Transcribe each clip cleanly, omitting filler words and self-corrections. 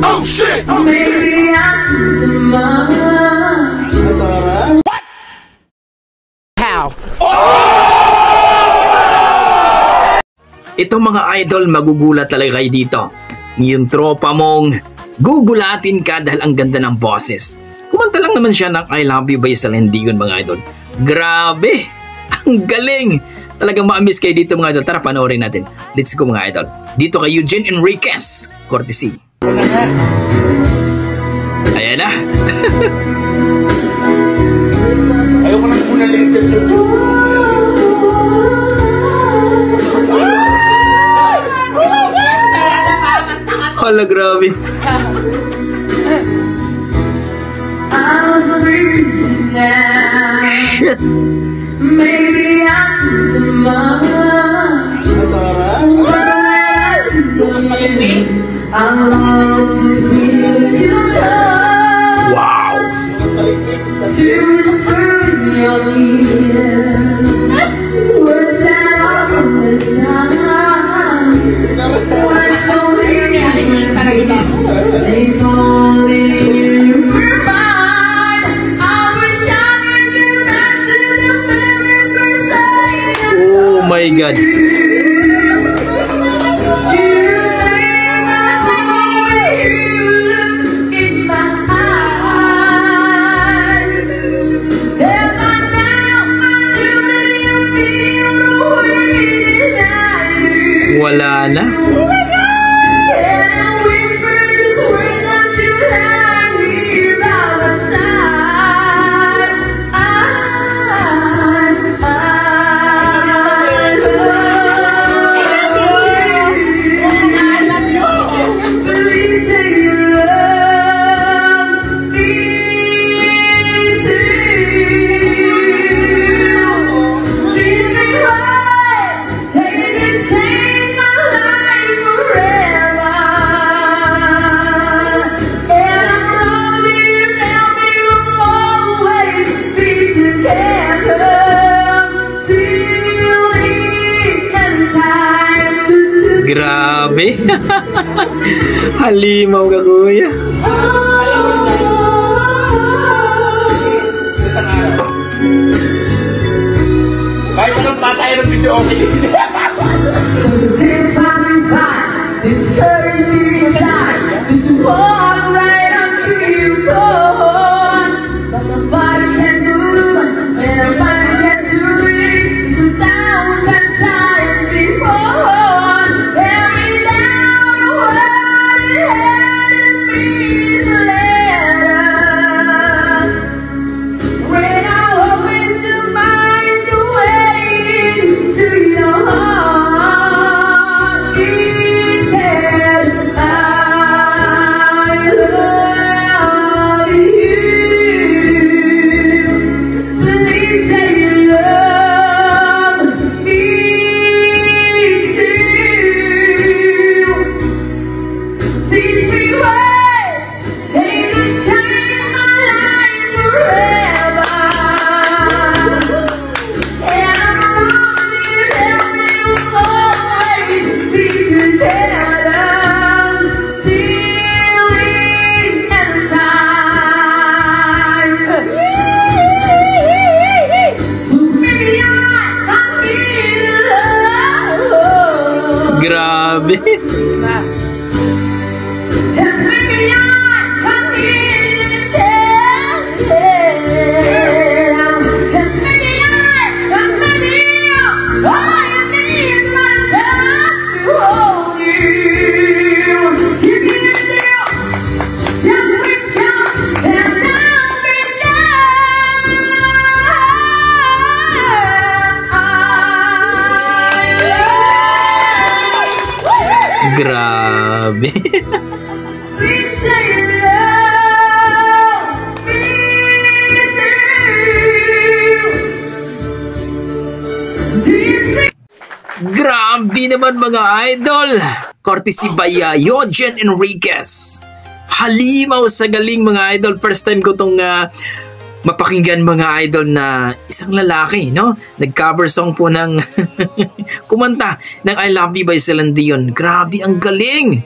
Oh shit! Oh, maybe I'm too much. What? How? Ito mga idol, magugulat talaga kayo dito. Yung tropa mong gugulatin ka dahil ang ganda ng boses. Kumanta lang naman siya ng I Love You by Celine Dion mga idol. Grabe! Ang galing! Talagang ma-miss kayo dito mga idol. Tara, panoorin natin. Let's go mga idol. Dito kay Eugene Enriquez, courtesy. Ayan na. Ayaw ko lang muna limited yun. Hala, grabe. Shit. Maybe I'm too much. Wow. Oh my God. Wala na. Grabe. Halimaw ka, kuya. Kahit anong patay ng video, okay. Grabe. Grabe. Grabe naman mga idol. Courtesy by Eugene Enriquez. Halimaw sa galing mga idol. First time ko itong mapakinggan mga idol na isang lalaki, no? Nag-cover song po ng kumanta ng I Love You by Celine Dion. Grabe, ang galing!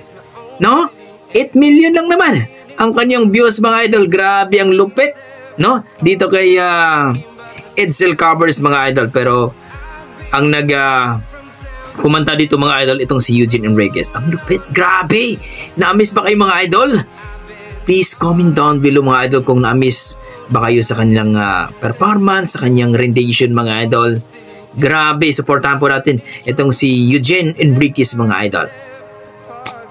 No? 8 million lang naman ang kanyang views mga idol. Grabe ang lupit, no? Dito kay Edsel Covers mga idol. Pero ang kumanta dito mga idol, itong si Eugene Enriquez. Ang lupit, grabe. Na-miss ba kayo mga idol? Please comment down below mga idol kung na-miss ba kayo sa kanyang performance, sa kanyang rendition mga idol. Grabe, supportahan po natin itong si Eugene Enriquez mga idol.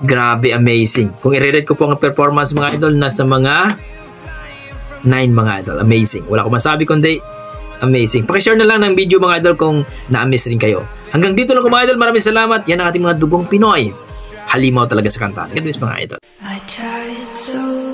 Grabe, amazing. Kung i-rate ko po ang performance mga idol, nasa mga 9 mga idol. Amazing. Wala akong masabi kundi amazing. Pakishare na lang ng video mga idol kung na-miss rin kayo. Hanggang dito lang mga idol. Maraming salamat. Yan ang ating mga dugong Pinoy. Halimaw talaga sa kanta. God bless mga idol. I tried so